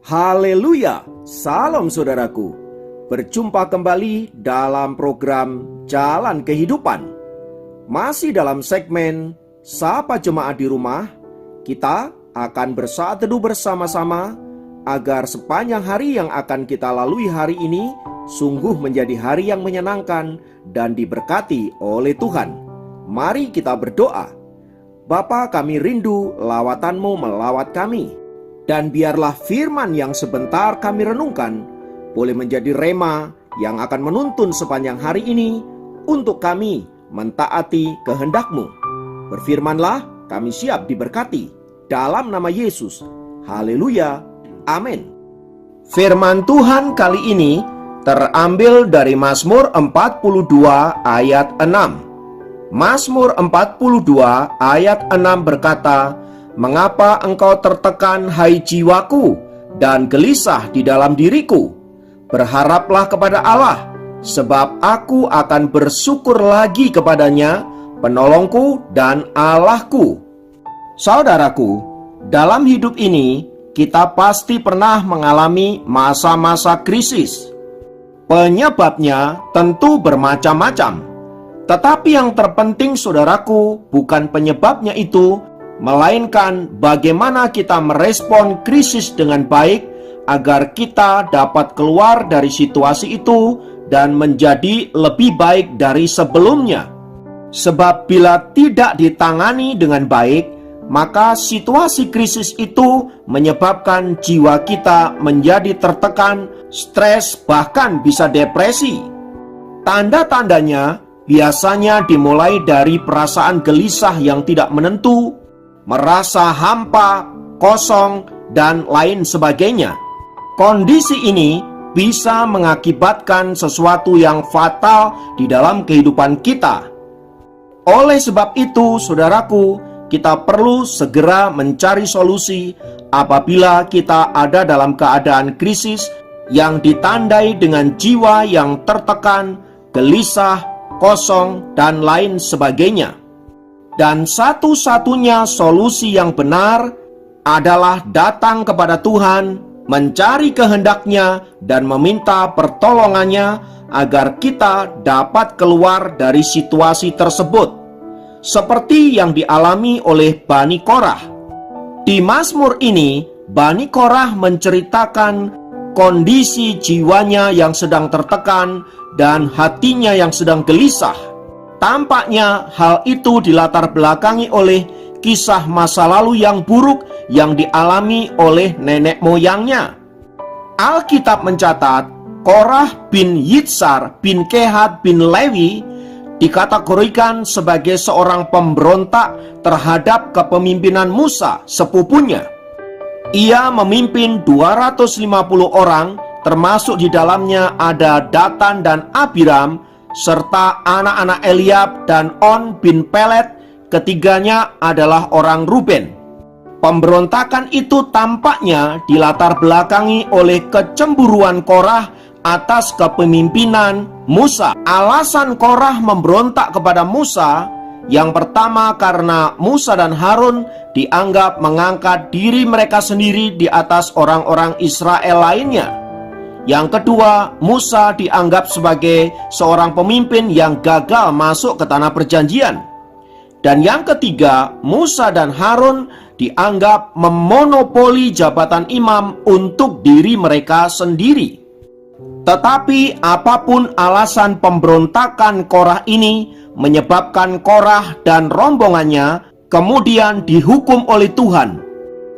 Haleluya, salam saudaraku. Berjumpa kembali dalam program Jalan Kehidupan. Masih dalam segmen Sapa Jemaat di Rumah, kita akan bersaat teduh bersama-sama agar sepanjang hari yang akan kita lalui hari ini sungguh menjadi hari yang menyenangkan dan diberkati oleh Tuhan. Mari kita berdoa. Bapa, kami rindu lawatan-Mu melawat kami. Dan biarlah firman yang sebentar kami renungkan boleh menjadi rema yang akan menuntun sepanjang hari ini untuk kami mentaati kehendak-Mu. Berfirmanlah, kami siap diberkati. Dalam nama Yesus. Haleluya. Amin. Firman Tuhan kali ini terambil dari Mazmur 42 ayat 6. Mazmur 42 ayat 6 berkata, "Mengapa engkau tertekan, hai jiwaku, dan gelisah di dalam diriku? Berharaplah kepada Allah, sebab aku akan bersyukur lagi kepadanya, penolongku dan Allahku." Saudaraku, dalam hidup ini kita pasti pernah mengalami masa-masa krisis. Penyebabnya tentu bermacam-macam. Tetapi yang terpenting saudaraku, bukan penyebabnya itu, melainkan bagaimana kita merespon krisis dengan baik agar kita dapat keluar dari situasi itu dan menjadi lebih baik dari sebelumnya. Sebab bila tidak ditangani dengan baik, maka situasi krisis itu menyebabkan jiwa kita menjadi tertekan, stres, bahkan bisa depresi. Tanda-tandanya biasanya dimulai dari perasaan gelisah yang tidak menentu, merasa hampa, kosong, dan lain sebagainya. Kondisi ini bisa mengakibatkan sesuatu yang fatal di dalam kehidupan kita. Oleh sebab itu, saudaraku, kita perlu segera mencari solusi apabila kita ada dalam keadaan krisis yang ditandai dengan jiwa yang tertekan, gelisah, kosong, dan lain sebagainya. Dan satu-satunya solusi yang benar adalah datang kepada Tuhan, mencari kehendak-Nya, dan meminta pertolongannya agar kita dapat keluar dari situasi tersebut. Seperti yang dialami oleh Bani Korah. Di Mazmur ini, Bani Korah menceritakan kondisi jiwanya yang sedang tertekan dan hatinya yang sedang gelisah. Tampaknya hal itu dilatar belakangi oleh kisah masa lalu yang buruk yang dialami oleh nenek moyangnya. Alkitab mencatat, Korah bin Yitsar bin Kehat bin Lewi dikategorikan sebagai seorang pemberontak terhadap kepemimpinan Musa, sepupunya. Ia memimpin 250 orang, termasuk di dalamnya ada Datan dan Abiram, serta anak-anak Eliab dan On bin Pelet, ketiganya adalah orang Ruben. Pemberontakan itu tampaknya dilatar belakangi oleh kecemburuan Korah atas kepemimpinan Musa. Alasan Korah memberontak kepada Musa, yang pertama karena Musa dan Harun dianggap mengangkat diri mereka sendiri di atas orang-orang Israel lainnya. Yang kedua, Musa dianggap sebagai seorang pemimpin yang gagal masuk ke tanah perjanjian. Dan yang ketiga, Musa dan Harun dianggap memonopoli jabatan imam untuk diri mereka sendiri. Tetapi apapun alasan pemberontakan Korah ini menyebabkan Korah dan rombongannya kemudian dihukum oleh Tuhan.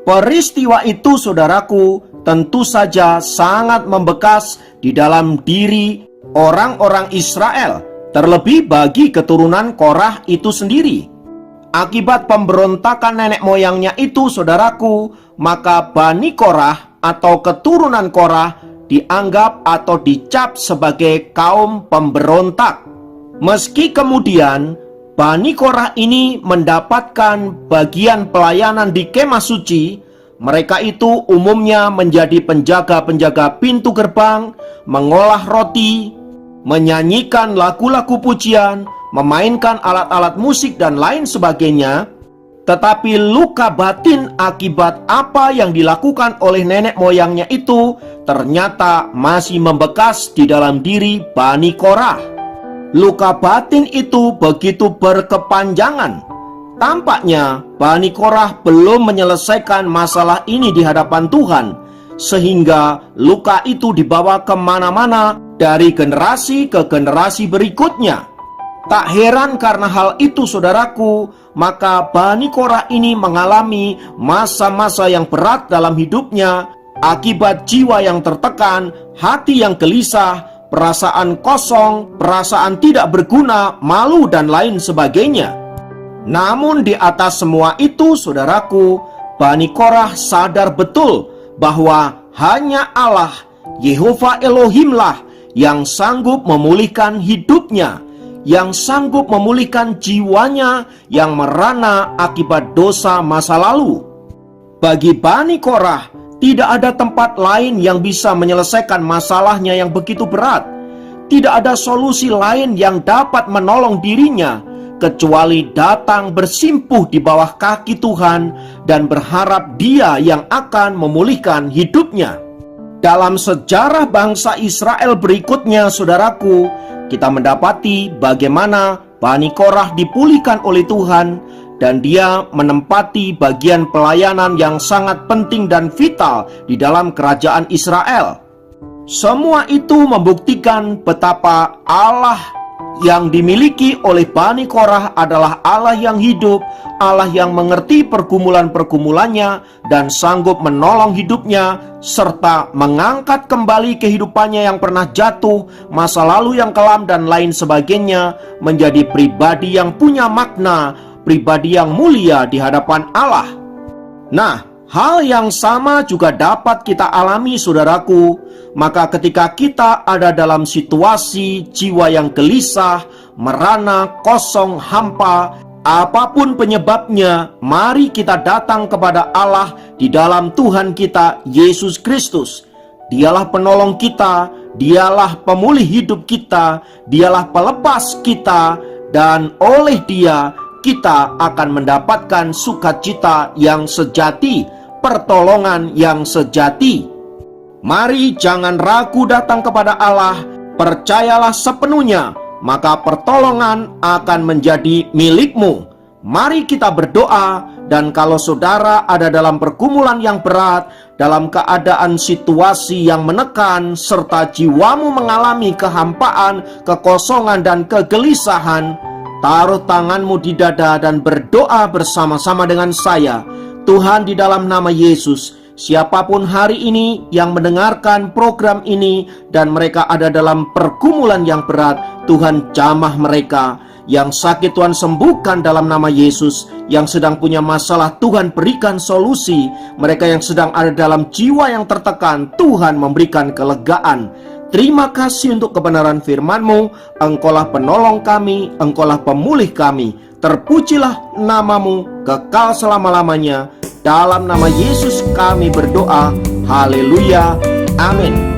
Peristiwa itu, saudaraku, tentu saja sangat membekas di dalam diri orang-orang Israel, terlebih bagi keturunan Korah itu sendiri. Akibat pemberontakan nenek moyangnya itu, saudaraku, maka Bani Korah atau keturunan Korah dianggap atau dicap sebagai kaum pemberontak. Meski kemudian Bani Korah ini mendapatkan bagian pelayanan di kemah suci, mereka itu umumnya menjadi penjaga-penjaga pintu gerbang, mengolah roti, menyanyikan lagu-lagu pujian, memainkan alat-alat musik dan lain sebagainya. Tetapi luka batin akibat apa yang dilakukan oleh nenek moyangnya itu ternyata masih membekas di dalam diri Bani Korah. Luka batin itu begitu berkepanjangan. Tampaknya Bani Korah belum menyelesaikan masalah ini di hadapan Tuhan, sehingga luka itu dibawa kemana-mana dari generasi ke generasi berikutnya. Tak heran karena hal itu, saudaraku, maka Bani Korah ini mengalami masa-masa yang berat dalam hidupnya akibat jiwa yang tertekan, hati yang gelisah, perasaan kosong, perasaan tidak berguna, malu, dan lain sebagainya. Namun di atas semua itu, saudaraku, Bani Korah sadar betul bahwa hanya Allah, Yehova Elohimlah, yang sanggup memulihkan hidupnya, yang sanggup memulihkan jiwanya yang merana akibat dosa masa lalu. Bagi Bani Korah, tidak ada tempat lain yang bisa menyelesaikan masalahnya yang begitu berat. Tidak ada solusi lain yang dapat menolong dirinya kecuali datang bersimpuh di bawah kaki Tuhan dan berharap Dia yang akan memulihkan hidupnya. Dalam sejarah bangsa Israel berikutnya, saudaraku, kita mendapati bagaimana Bani Korah dipulihkan oleh Tuhan dan dia menempati bagian pelayanan yang sangat penting dan vital di dalam kerajaan Israel. Semua itu membuktikan betapa Allah yang dimiliki oleh Bani Korah adalah Allah yang hidup, Allah yang mengerti pergumulan-pergumulannya dan sanggup menolong hidupnya, serta mengangkat kembali kehidupannya yang pernah jatuh, masa lalu yang kelam dan lain sebagainya, menjadi pribadi yang punya makna, pribadi yang mulia di hadapan Allah. Nah, hal yang sama juga dapat kita alami, saudaraku. Maka ketika kita ada dalam situasi jiwa yang gelisah, merana, kosong, hampa, apapun penyebabnya, mari kita datang kepada Allah di dalam Tuhan kita, Yesus Kristus. Dialah penolong kita, Dialah pemulih hidup kita, Dialah pelepas kita, dan oleh Dia kita akan mendapatkan sukacita yang sejati, pertolongan yang sejati. Mari jangan ragu datang kepada Allah, percayalah sepenuhnya, maka pertolongan akan menjadi milikmu. Mari kita berdoa, dan kalau saudara ada dalam pergumulan yang berat, dalam keadaan situasi yang menekan, serta jiwamu mengalami kehampaan, kekosongan, dan kegelisahan, taruh tanganmu di dada dan berdoa bersama-sama dengan saya. Tuhan, di dalam nama Yesus, siapapun hari ini yang mendengarkan program ini dan mereka ada dalam pergumulan yang berat, Tuhan jamah mereka. Yang sakit Tuhan sembuhkan dalam nama Yesus. Yang sedang punya masalah Tuhan berikan solusi. Mereka yang sedang ada dalam jiwa yang tertekan, Tuhan memberikan kelegaan. Terima kasih untuk kebenaran firman-Mu. Engkaulah penolong kami, Engkaulah pemulih kami. Terpujilah nama-Mu kekal selama-lamanya. Dalam nama Yesus kami berdoa. Haleluya. Amin.